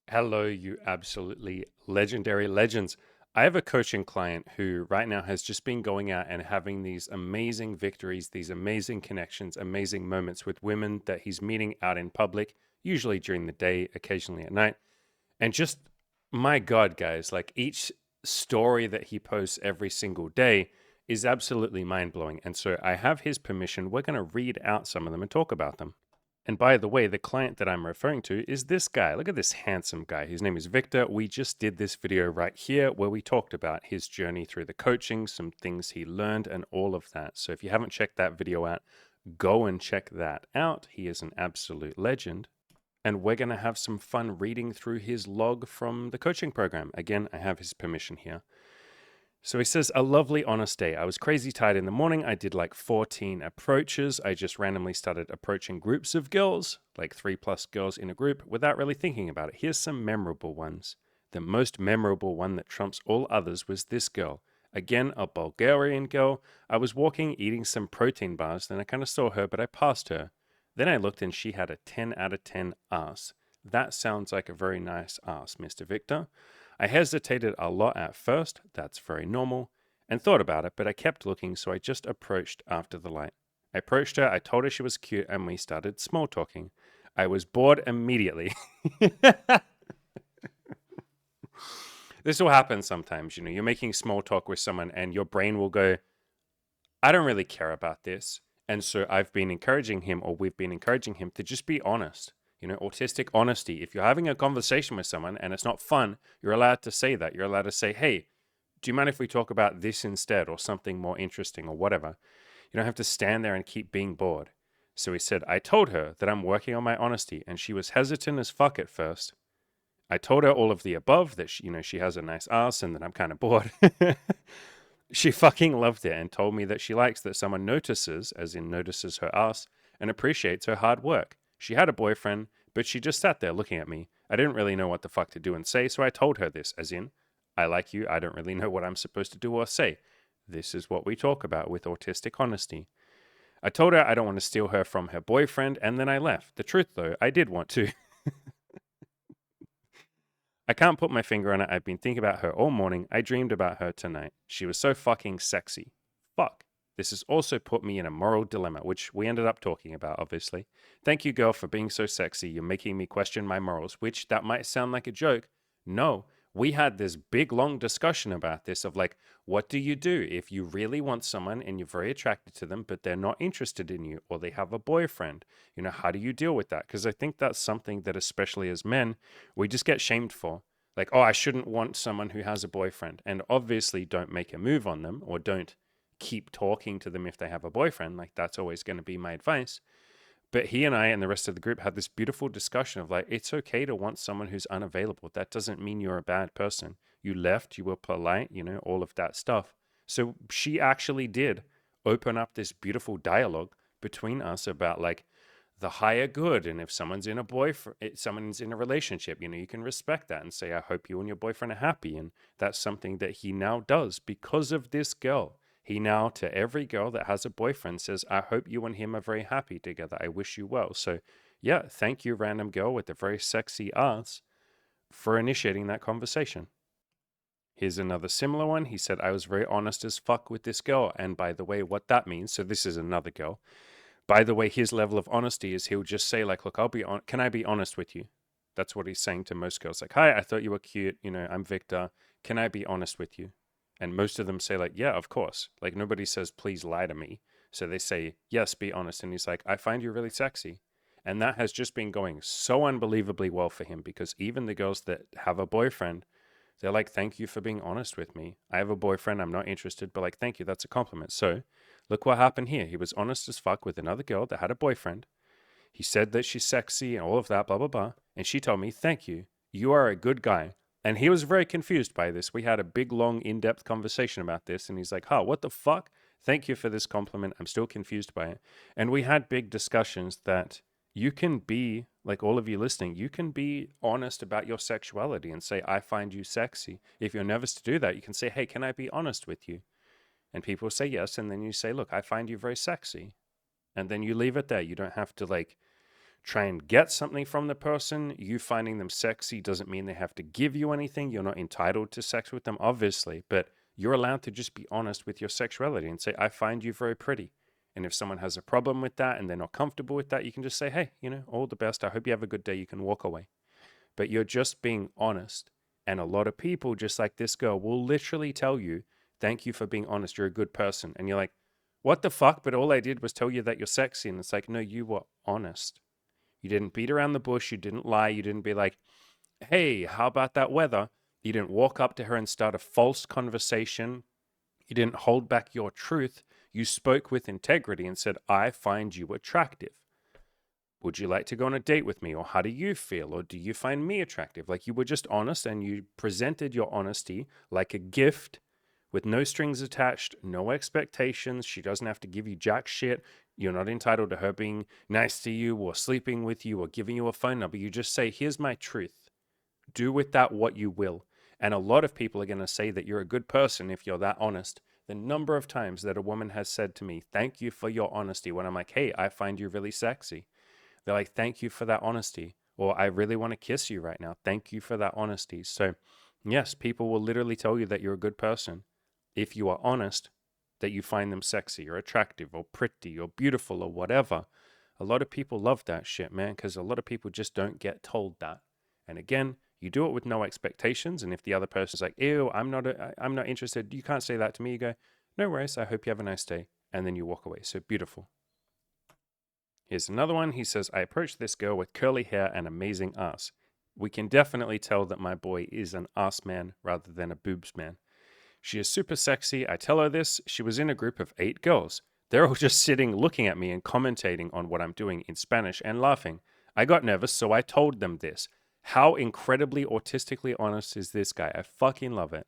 Hello, you absolutely legendary legends. I have a coaching client who right now has just been going out and having these amazing victories, these amazing connections, amazing moments with women that he's meeting out in public, usually during the day, occasionally at night. And just, my God, guys, like each story that he posts every single day is absolutely mind blowing. And so I have his permission. We're going to read out some of them and talk about them. And by the way, the client that I'm referring to is this guy. Look at this handsome guy. His name is Victor. We just did this video right here where we talked about his journey through the coaching, some things he learned, and all of that. So if you haven't checked that video out, go and check that out. He is an absolute legend. And we're going to have some fun reading through his log from the coaching program. Again, I have his permission here. So he says, a lovely honest day. I was crazy tired in the morning. I did like 14 approaches. I just randomly started approaching groups of girls, like 3+ girls in a group, without really thinking about it. Here's some memorable ones. The most memorable one that trumps all others was this girl. Again, a Bulgarian girl. I was walking, eating some protein bars. Then I kind of saw her, but I passed her. Then I looked and she had a 10 out of 10 ass. That sounds like a very nice ass, Mr. Victor. I hesitated a lot at first, that's very normal, and thought about it, but I kept looking, so I just approached after the light. I approached her, I told her she was cute, and we started small talking. I was bored immediately. This will happen sometimes, you know, you're making small talk with someone and your brain will go, I don't really care about this. And so I've been encouraging him, or we've been encouraging him to just be honest. You know, autistic honesty. If you're having a conversation with someone and it's not fun, you're allowed to say that. You're allowed to say, hey, do you mind if we talk about this instead, or something more interesting, or whatever? You don't have to stand there and keep being bored. So he said, I told her that I'm working on my honesty, and she was hesitant as fuck at first. I told her all of the above, that she, you know, she has a nice ass and that I'm kind of bored. She fucking loved it and told me that she likes that someone notices, as in notices her ass, and appreciates her hard work. She had a boyfriend, but she just sat there looking at me. I didn't really know what the fuck to do and say, so I told her this, as in, I like you, I don't really know what I'm supposed to do or say. This is what we talk about with autistic honesty. I told her I don't want to steal her from her boyfriend, and then I left. The truth, though, I did want to. I can't put my finger on it. I've been thinking about her all morning. I dreamed about her tonight. She was so fucking sexy. Fuck. This has also put me in a moral dilemma, which we ended up talking about, obviously. Thank you, girl, for being so sexy. You're making me question my morals, which that might sound like a joke. No, we had this big, long discussion about this of like, what do you do if you really want someone and you're very attracted to them, but they're not interested in you, or they have a boyfriend? You know, how do you deal with that? Because I think that's something that, especially as men, we just get shamed for. Like, oh, I shouldn't want someone who has a boyfriend. And obviously, don't make a move on them, or don't keep talking to them if they have a boyfriend. Like, that's always going to be my advice. But he and I and the rest of the group had this beautiful discussion of like, it's okay to want someone who's unavailable. That doesn't mean you're a bad person. You left, you were polite, you know, all of that stuff. So she actually did open up this beautiful dialogue between us about like the higher good. And if someone's in a boyfriend, someone's in a relationship, you know, you can respect that and say, I hope you and your boyfriend are happy. And that's something that he now does because of this girl. He now, to every girl that has a boyfriend, says, I hope you and him are very happy together. I wish you well. So, yeah, thank you, random girl with the very sexy ass, for initiating that conversation. Here's another similar one. He said, I was very honest as fuck with this girl. And by the way, what that means, so this is another girl. By the way, his level of honesty is he'll just say, like, look, can I be honest with you? That's what he's saying to most girls. Like, hi, I thought you were cute. You know, I'm Victor. Can I be honest with you? And most of them say, like, yeah, of course. Like, nobody says, please lie to me. So they say, yes, be honest. And he's like, I find you really sexy. And that has just been going so unbelievably well for him, because even the girls that have a boyfriend, they're like, thank you for being honest with me. I have a boyfriend. I'm not interested, but like, thank you. That's a compliment. So look what happened here. He was honest as fuck with another girl that had a boyfriend. He said that she's sexy and all of that, blah, blah, blah. And she told me, thank you. You are a good guy. And he was very confused by this. We had a big, long, in-depth conversation about this. And he's like, huh, what the fuck? Thank you for this compliment. I'm still confused by it. And we had big discussions that you can be, like all of you listening, you can be honest about your sexuality and say, I find you sexy. If you're nervous to do that, you can say, hey, can I be honest with you? And people say yes. And then you say, look, I find you very sexy. And then you leave it there. You don't have to like try and get something from the person. You finding them sexy doesn't mean they have to give you anything. You're not entitled to sex with them, obviously, but you're allowed to just be honest with your sexuality and say, I find you very pretty. And if someone has a problem with that and they're not comfortable with that, you can just say, hey, all the best. I hope you have a good day. You can walk away. But you're just being honest. And a lot of people, just like this girl, will literally tell you, thank you for being honest. You're a good person. And you're like, what the fuck? But all I did was tell you that you're sexy. And it's like, no, you were honest. You didn't beat around the bush. You didn't lie. You didn't be like, hey, how about that weather? You didn't walk up to her and start a false conversation. You didn't hold back your truth. You spoke with integrity and said, I find you attractive. Would you like to go on a date with me? Or how do you feel? Or do you find me attractive? Like, you were just honest, and you presented your honesty like a gift with no strings attached, no expectations. She doesn't have to give you jack shit. You're not entitled to her being nice to you or sleeping with you or giving you a phone number. You just say, here's my truth. Do with that what you will. And a lot of people are going to say that you're a good person if you're that honest. The number of times that a woman has said to me, thank you for your honesty, when I'm like, hey, I find you really sexy. They're like, thank you for that honesty. Or I really want to kiss you right now. Thank you for that honesty. So yes, people will literally tell you that you're a good person if you are honest, that you find them sexy or attractive or pretty or beautiful or whatever. A lot of people love that shit, man, because a lot of people just don't get told that. And again, you do it with no expectations. And if the other person's like, ew, I'm not interested, you can't say that to me. You go, no worries, I hope you have a nice day. And then you walk away. So beautiful. Here's another one. He says, I approached this girl with curly hair and amazing ass. We can definitely tell that my boy is an ass man rather than a boobs man. She is super sexy. I tell her this. She was in a group of 8 girls. They're all just sitting looking at me and commentating on what I'm doing in Spanish and laughing. I got nervous, so I told them this. How incredibly autistically honest is this guy? I fucking love it.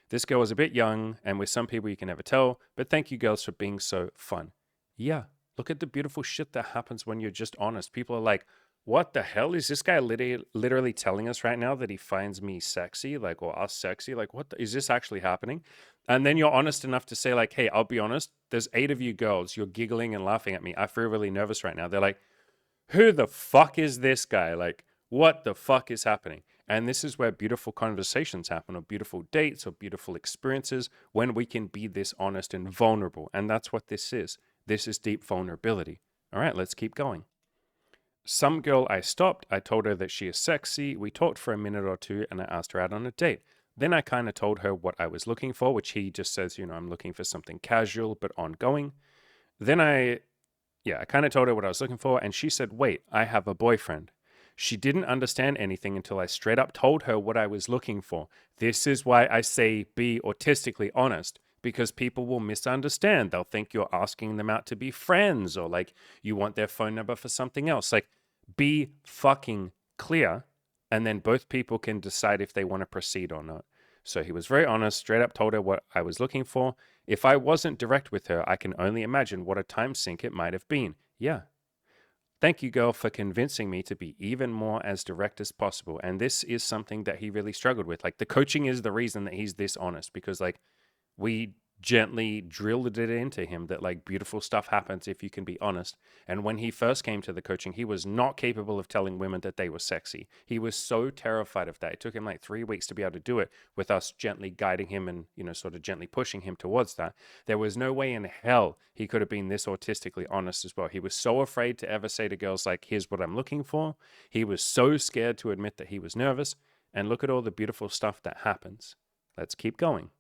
This girl is a bit young, and with some people you can never tell, but thank you girls for being so fun. Yeah, look at the beautiful shit that happens when you're just honest. People are like, what the hell is this guy literally telling us right now that he finds me sexy, like, or us sexy? Like, is this actually happening? And then you're honest enough to say, like, hey, I'll be honest. There's 8 of you girls. You're giggling and laughing at me. I feel really nervous right now. They're like, who the fuck is this guy? Like, what the fuck is happening? And this is where beautiful conversations happen, or beautiful dates, or beautiful experiences, when we can be this honest and vulnerable. And that's what this is. This is deep vulnerability. All right, let's keep going. Some girl I stopped, I told her that she is sexy. We talked for a minute or two and I asked her out on a date. Then I kind of told her what I was looking for, which he just says, I'm looking for something casual but ongoing. Then I kind of told her what I was looking for, and she said, wait, I have a boyfriend. She didn't understand anything until I straight up told her what I was looking for. This is why I say be autistically honest, because people will misunderstand. They'll think you're asking them out to be friends, or like you want their phone number for something else. Like, be fucking clear, and then both people can decide if they want to proceed or not. So he was very honest, straight up told her what I was looking for. If I wasn't direct with her, I can only imagine what a time sink it might have been. Yeah. Thank you, girl, for convincing me to be even more as direct as possible. And this is something that he really struggled with. Like, the coaching is the reason that he's this honest, because like we gently drilled it into him that like beautiful stuff happens if you can be honest. And when he first came to the coaching, he was not capable of telling women that they were sexy. He was so terrified of that. It took him like 3 weeks to be able to do it, with us gently guiding him and sort of gently pushing him towards that. There was no way in hell he could have been this autistically honest as well. He was so afraid to ever say to girls like, here's what I'm looking for. He was so scared to admit that he was nervous. And look at all the beautiful stuff that happens. Let's keep going.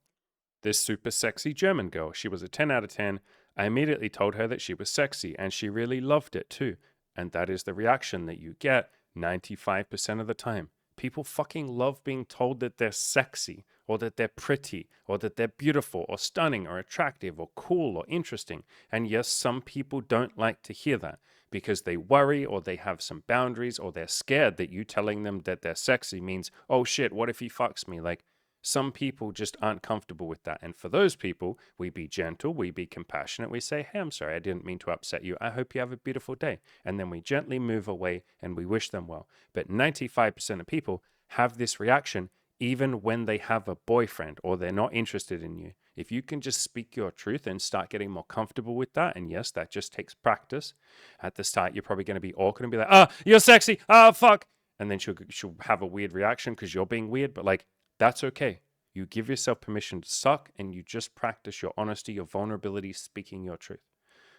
This super sexy German girl, she was a 10 out of 10. I immediately told her that she was sexy, and she really loved it too. And that is the reaction that you get 95% of the time. People fucking love being told that they're sexy, or that they're pretty, or that they're beautiful, or stunning, or attractive, or cool, or interesting. And yes, some people don't like to hear that, because they worry, or they have some boundaries, or they're scared that you telling them that they're sexy means, oh shit, what if he fucks me? Like, some people just aren't comfortable with that. And for those people, we be gentle, we be compassionate. We say, hey, I'm sorry, I didn't mean to upset you. I hope you have a beautiful day. And then we gently move away and we wish them well. But 95% of people have this reaction even when they have a boyfriend or they're not interested in you. If you can just speak your truth and start getting more comfortable with that, and yes, that just takes practice. At the start, you're probably going to be awkward and be like, you're sexy. Fuck. And then she'll have a weird reaction because you're being weird, but like, that's okay. You give yourself permission to suck and you just practice your honesty, your vulnerability, speaking your truth.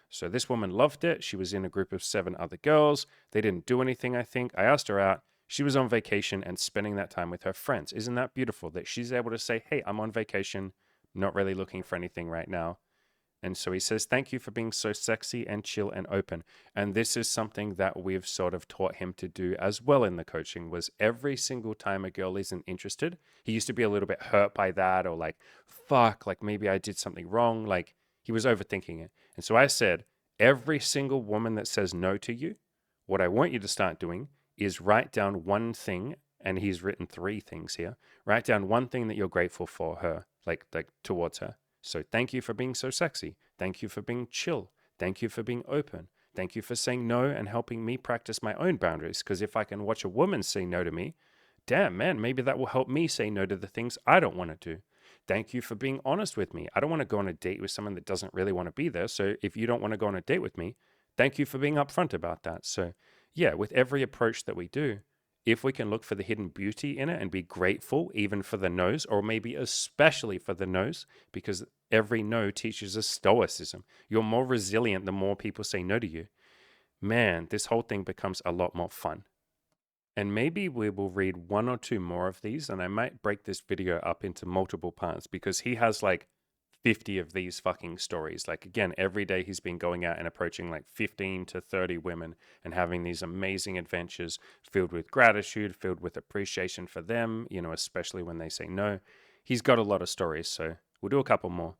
So this woman loved it. She was in a group of 7 other girls. They didn't do anything, I think. I asked her out. She was on vacation and spending that time with her friends. Isn't that beautiful that she's able to say, hey, I'm on vacation, not really looking for anything right now. And so he says, thank you for being so sexy and chill and open. And this is something that we've sort of taught him to do as well in the coaching, was every single time a girl isn't interested, he used to be a little bit hurt by that, or like, fuck, like maybe I did something wrong. Like he was overthinking it. And so I said, every single woman that says no to you, what I want you to start doing is write down one thing. And he's written 3 things here. Write down one thing that you're grateful for her, like towards her. So thank you for being so sexy. Thank you for being chill. Thank you for being open. Thank you for saying no and helping me practice my own boundaries. Because if I can watch a woman say no to me, damn, man, maybe that will help me say no to the things I don't want to do. Thank you for being honest with me. I don't want to go on a date with someone that doesn't really want to be there. So if you don't want to go on a date with me, thank you for being upfront about that. So yeah, with every approach that we do, if we can look for the hidden beauty in it and be grateful even for the no's, or maybe especially for the no's, because every no teaches us stoicism. You're more resilient the more people say no to you. Man, this whole thing becomes a lot more fun. And maybe we will read 1 or 2 more of these, and I might break this video up into multiple parts because he has like 50 of these fucking stories. Like, again, every day he's been going out and approaching like 15 to 30 women and having these amazing adventures filled with gratitude, filled with appreciation for them, especially when they say no. He's got a lot of stories, so we'll do a couple more.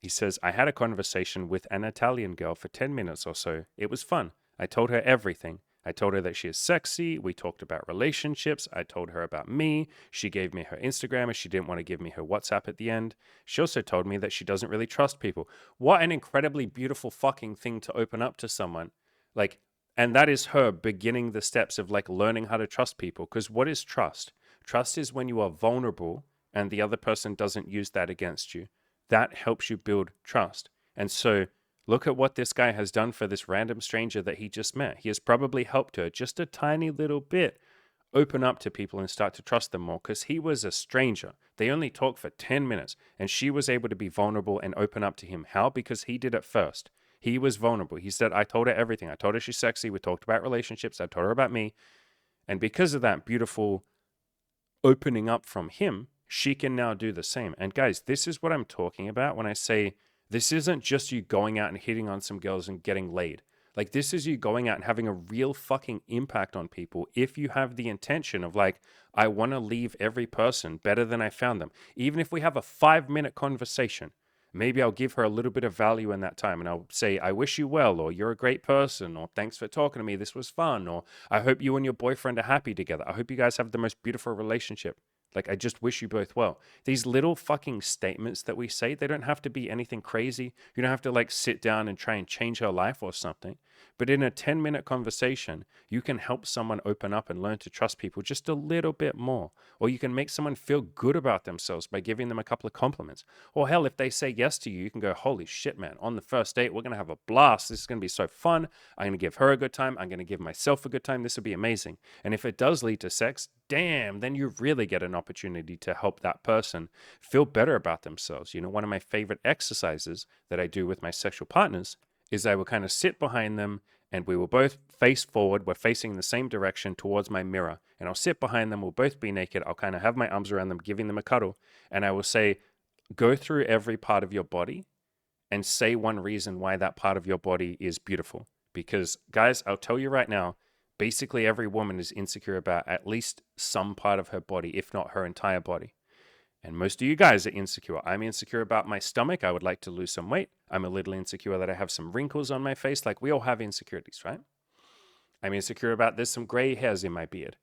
He says, I had a conversation with an Italian girl for 10 minutes or so. It was fun. I told her everything. I told her that she is sexy. We talked about relationships. I told her about me. She gave me her Instagram and she didn't want to give me her WhatsApp at the end. She also told me that she doesn't really trust people. What an incredibly beautiful fucking thing to open up to someone. Like, and that is her beginning the steps of like learning how to trust people. Because what is trust? Trust is when you are vulnerable and the other person doesn't use that against you. That helps you build trust. And so look at what this guy has done for this random stranger that he just met. He has probably helped her just a tiny little bit open up to people and start to trust them more, because he was a stranger. They only talked for 10 minutes and she was able to be vulnerable and open up to him. How? Because he did it first. He was vulnerable. He said, I told her everything. I told her she's sexy. We talked about relationships. I told her about me. And because of that beautiful opening up from him, she can now do the same. And guys, this is what I'm talking about when I say this isn't just you going out and hitting on some girls and getting laid. Like, this is you going out and having a real fucking impact on people if you have the intention of like, I want to leave every person better than I found them. Even if we have a 5-minute conversation, maybe I'll give her a little bit of value in that time and I'll say, I wish you well, or you're a great person, or thanks for talking to me, this was fun, or I hope you and your boyfriend are happy together. I hope you guys have the most beautiful relationship. Like, I just wish you both well. These little fucking statements that we say, they don't have to be anything crazy. You don't have to like sit down and try and change her life or something. But in a 10-minute conversation, you can help someone open up and learn to trust people just a little bit more. Or you can make someone feel good about themselves by giving them a couple of compliments. Or hell, if they say yes to you, you can go, holy shit, man, on the first date, we're going to have a blast. This is going to be so fun. I'm going to give her a good time. I'm going to give myself a good time. This will be amazing. And if it does lead to sex, damn, then you really get an opportunity to help that person feel better about themselves. One of my favorite exercises that I do with my sexual partners is I will kind of sit behind them and we will both face forward. We're facing the same direction towards my mirror. And I'll sit behind them. We'll both be naked. I'll kind of have my arms around them, giving them a cuddle. And I will say, go through every part of your body and say one reason why that part of your body is beautiful. Because, guys, I'll tell you right now, basically every woman is insecure about at least some part of her body, if not her entire body. And most of you guys are insecure. I'm insecure about my stomach. I would like to lose some weight. I'm a little insecure that I have some wrinkles on my face. Like, we all have insecurities, right? I'm insecure about there's some gray hairs in my beard.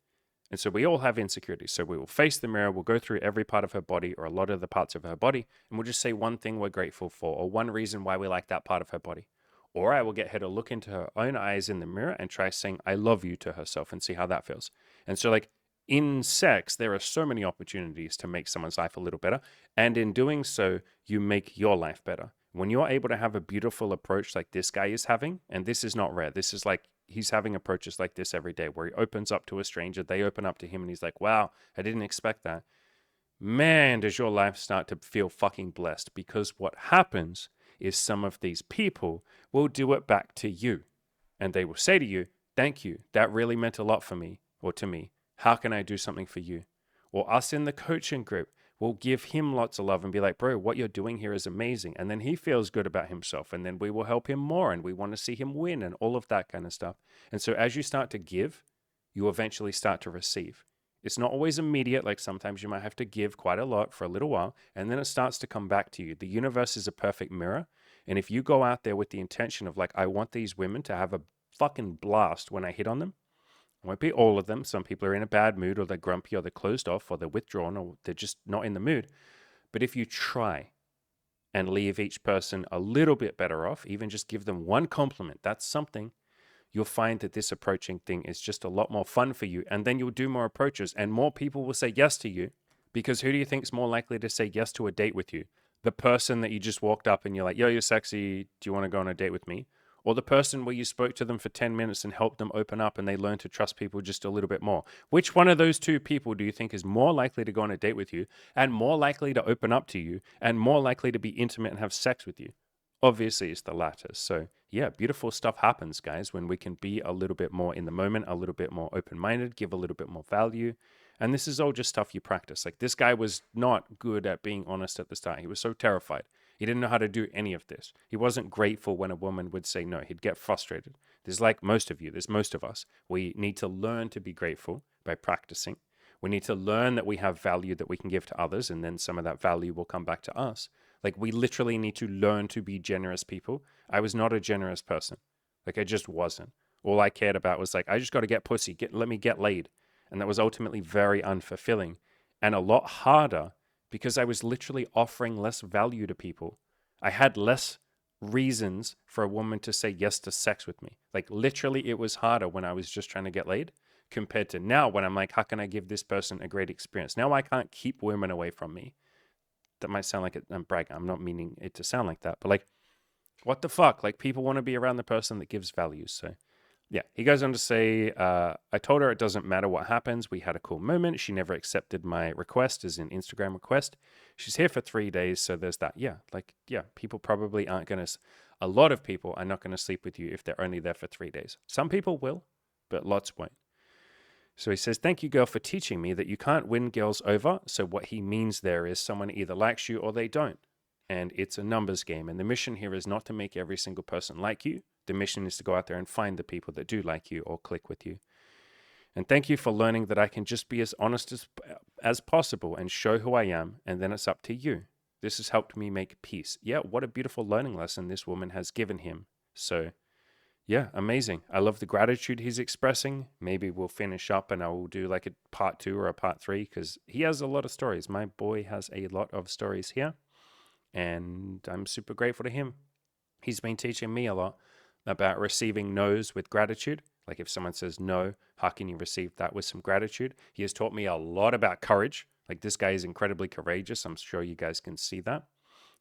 And so we all have insecurities. So we will face the mirror. We'll go through every part of her body, or a lot of the parts of her body. And we'll just say one thing we're grateful for, or one reason why we like that part of her body. Or I will get her to look into her own eyes in the mirror and try saying, I love you to herself, and see how that feels. And so, like, in sex, there are so many opportunities to make someone's life a little better. And in doing so, you make your life better. When you're able to have a beautiful approach like this guy is having, and this is not rare, this is like he's having approaches like this every day where he opens up to a stranger, they open up to him, and he's like, wow, I didn't expect that. Man, does your life start to feel fucking blessed, because what happens is some of these people will do it back to you, and they will say to you, thank you, that really meant a lot for me, or to me. How can I do something for you? Or us in the coaching group will give him lots of love and be like, bro, what you're doing here is amazing. And then he feels good about himself, and then we will help him more, and we want to see him win, and all of that kind of stuff. And so as you start to give, you eventually start to receive. It's not always immediate. Like sometimes you might have to give quite a lot for a little while, and then it starts to come back to you. The universe is a perfect mirror. And if you go out there with the intention of like, I want these women to have a fucking blast when I hit on them, it won't be all of them. Some people are in a bad mood, or they're grumpy, or they're closed off, or they're withdrawn, or they're just not in the mood. But if you try and leave each person a little bit better off, even just give them one compliment, that's something, you'll find that this approaching thing is just a lot more fun for you. And then you'll do more approaches, and more people will say yes to you. Because who do you think is more likely to say yes to a date with you? The person that you just walked up and you're like, yo, you're sexy, do you want to go on a date with me? Or the person where you spoke to them for 10 minutes and helped them open up, and they learn to trust people just a little bit more? Which one of those two people do you think is more likely to go on a date with you, and more likely to open up to you, and more likely to be intimate and have sex with you? Obviously, it's the latter. So, yeah, beautiful stuff happens, guys, when we can be a little bit more in the moment, a little bit more open minded, give a little bit more value. And this is all just stuff you practice. Like, this guy was not good at being honest at the start. He was so terrified. He didn't know how to do any of this. He wasn't grateful when a woman would say no. He'd get frustrated. There's like most of you, there's most of us. We need to learn to be grateful by practicing. We need to learn that we have value that we can give to others, and then some of that value will come back to us. Like, we literally need to learn to be generous people. I was not a generous person. Like, I just wasn't. All I cared about was like, I just got to get pussy, let me get laid. And that was ultimately very unfulfilling and a lot harder, because I was literally offering less value to people. I had less reasons for a woman to say yes to sex with me. Like, literally, it was harder when I was just trying to get laid compared to now, when I'm like, how can I give this person a great experience? Now I can't keep women away from me. That might sound like I'm bragging. I'm not meaning it to sound like that, but like, what the fuck? Like, people want to be around the person that gives value. So, yeah, he goes on to say, I told her it doesn't matter what happens. We had a cool moment. She never accepted my request, as an Instagram request. She's here for 3 days, so there's that. Yeah, like, yeah, people probably aren't going to, a lot of people are not going to sleep with you if they're only there for 3 days. Some people will, but lots won't. So he says, thank you, girl, for teaching me that you can't win girls over. So what he means there is someone either likes you or they don't. And it's a numbers game. And the mission here is not to make every single person like you. The mission is to go out there and find the people that do like you or click with you. And thank you for learning that I can just be as honest as possible and show who I am. And then it's up to you. This has helped me make peace. Yeah, what a beautiful learning lesson this woman has given him. So yeah, amazing. I love the gratitude he's expressing. Maybe we'll finish up and I will do like a part 2 or a part 3, because he has a lot of stories. My boy has a lot of stories here, and I'm super grateful to him. He's been teaching me a lot about receiving no's with gratitude. Like, if someone says no, how can you receive that with some gratitude? He has taught me a lot about courage. Like, this guy is incredibly courageous. I'm sure you guys can see that.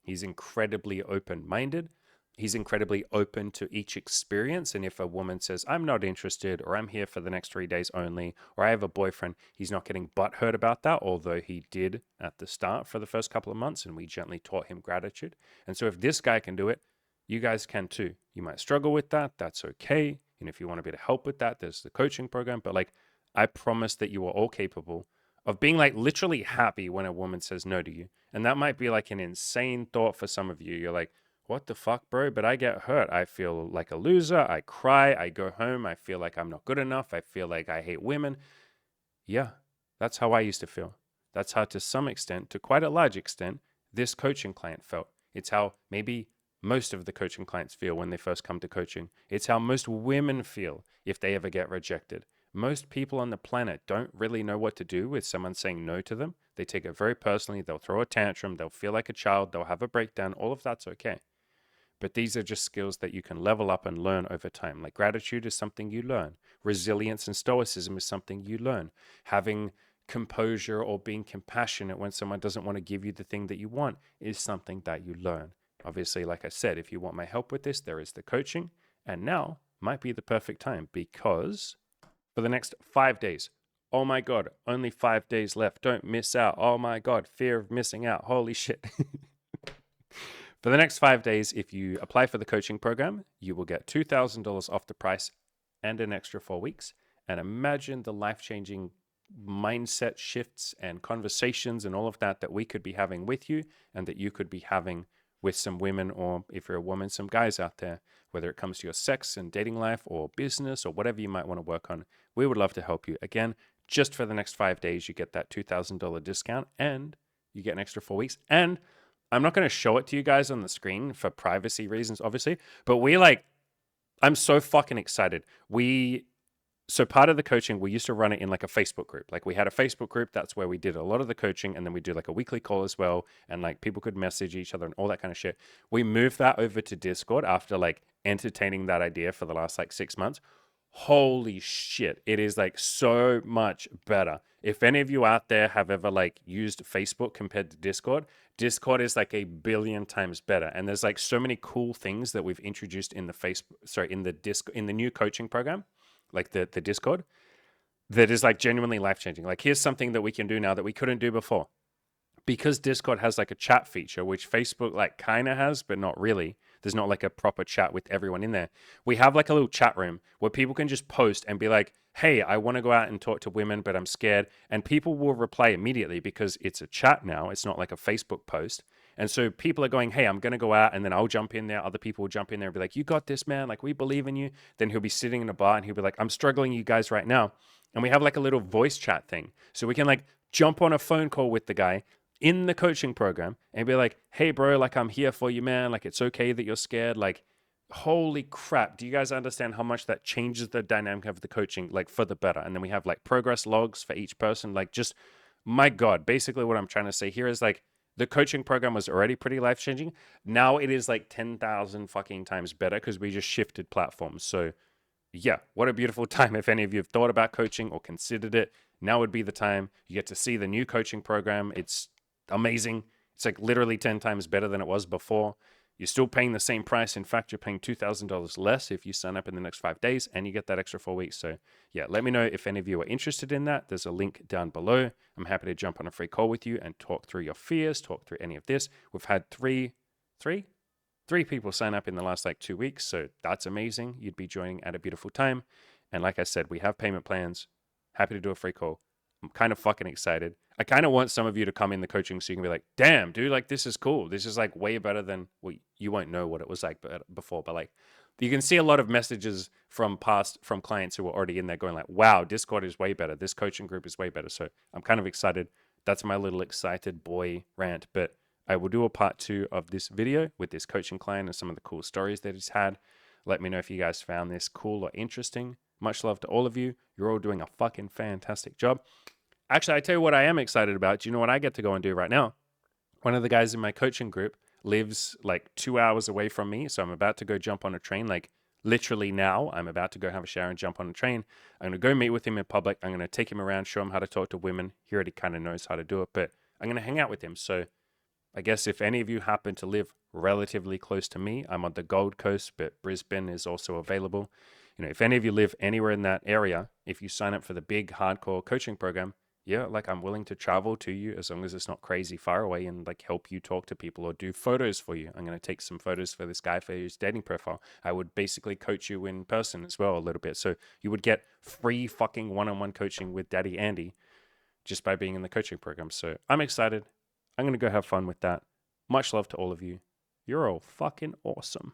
He's incredibly open-minded. He's incredibly open to each experience. And if a woman says, I'm not interested, or I'm here for the next 3 days only, or I have a boyfriend, he's not getting butthurt about that, although he did at the start for the first couple of months, and we gently taught him gratitude. And so if this guy can do it, you guys can too. You might struggle with that. That's okay. And if you want a bit of help with that, there's the coaching program. But like, I promise that you are all capable of being like literally happy when a woman says no to you. And that might be like an insane thought for some of you. You're like, what the fuck, bro? But I get hurt. I feel like a loser. I cry. I go home. I feel like I'm not good enough. I feel like I hate women. Yeah, that's how I used to feel. That's how, to some extent, to quite a large extent, this coaching client felt. It's how maybe most of the coaching clients feel when they first come to coaching. It's how most women feel if they ever get rejected. Most people on the planet don't really know what to do with someone saying no to them. They take it very personally. They'll throw a tantrum. They'll feel like a child. They'll have a breakdown. All of that's okay. But these are just skills that you can level up and learn over time. Like gratitude is something you learn. Resilience and stoicism is something you learn. Having composure or being compassionate when someone doesn't want to give you the thing that you want is something that you learn. Obviously, like I said, if you want my help with this, there is the coaching. And now might be the perfect time because for the next 5 days, oh my God, only 5 days left. Don't miss out. Oh my God, fear of missing out. Holy shit. For the next 5 days, if you apply for the coaching program, you will get $2,000 off the price and an extra 4 weeks. And imagine the life-changing mindset shifts and conversations and all of that that we could be having with you and that you could be having with some women, or if you're a woman, some guys out there, whether it comes to your sex and dating life or business or whatever you might want to work on. We would love to help you. Again, just for the next 5 days, you get that $2,000 discount and you get an extra 4 weeks. And I'm not going to show it to you guys on the screen for privacy reasons, obviously, but I'm so fucking excited. So part of the coaching, we used to run it in like a Facebook group. Like we had a Facebook group. That's where we did a lot of the coaching. And then we do like a weekly call as well. And like people could message each other and all that kind of shit. We moved that over to Discord after like entertaining that idea for the last like 6 months. Holy shit. It is like so much better. If any of you out there have ever like used Facebook compared to Discord, Discord is like a billion times better. And there's like so many cool things that we've introduced in the new coaching program, like the Discord, that is like genuinely life-changing. Like here's something that we can do now that we couldn't do before. Because Discord has like a chat feature, which Facebook like kind of has, but not really. There's not like a proper chat with everyone in there. We have like a little chat room where people can just post and be like, hey, I want to go out and talk to women, but I'm scared. And people will reply immediately because it's a chat now. It's not like a Facebook post. And so people are going, hey, I'm going to go out, and then I'll jump in there. Other people will jump in there and be like, you got this, man. Like, we believe in you. Then he'll be sitting in a bar and he'll be like, I'm struggling, you guys, right now. And we have like a little voice chat thing. So we can like jump on a phone call with the guy in the coaching program and be like, hey, bro, like, I'm here for you, man. Like, it's okay that you're scared. Like, holy crap. Do you guys understand how much that changes the dynamic of the coaching, like, for the better? And then we have like progress logs for each person. Like, just, my God, basically what I'm trying to say here is like, the coaching program was already pretty life-changing. Now it is like 10,000 fucking times better because we just shifted platforms. So yeah, what a beautiful time. If any of you have thought about coaching or considered it, now would be the time. You get to see the new coaching program. It's amazing. It's like literally 10 times better than it was before. You're still paying the same price. In fact, you're paying $2,000 less if you sign up in the next 5 days, and you get that extra 4 weeks. So yeah, let me know if any of you are interested in that. There's a link down below. I'm happy to jump on a free call with you and talk through your fears, talk through any of this. We've had three people sign up in the last like 2 weeks. So that's amazing. You'd be joining at a beautiful time. And like I said, we have payment plans. Happy to do a free call. I'm kind of fucking excited. I kind of want some of you to come in the coaching so you can be like, damn, dude, like, this is cool. This is like way better than, well, you won't know what it was like before, but like, you can see a lot of messages from clients who were already in there going like, wow, Discord is way better. This coaching group is way better. So I'm kind of excited. That's my little excited boy rant, but I will do a part 2 of this video with this coaching client and some of the cool stories that he's had. Let me know if you guys found this cool or interesting. Much love to all of you. You're all doing a fucking fantastic job. Actually, I tell you what I am excited about. Do you know what I get to go and do right now? One of the guys in my coaching group lives like 2 hours away from me. So I'm about to go jump on a train. Like literally now, I'm about to go have a shower and jump on a train. I'm going to go meet with him in public. I'm going to take him around, show him how to talk to women. He already kind of knows how to do it, but I'm going to hang out with him. So I guess if any of you happen to live relatively close to me, I'm on the Gold Coast, but Brisbane is also available. You know, if any of you live anywhere in that area, if you sign up for the big hardcore coaching program, yeah, like, I'm willing to travel to you as long as it's not crazy far away and like help you talk to people or do photos for you. I'm going to take some photos for this guy for his dating profile. I would basically coach you in person as well a little bit. So you would get free fucking one-on-one coaching with Daddy Andy just by being in the coaching program. So I'm excited. I'm going to go have fun with that. Much love to all of you. You're all fucking awesome.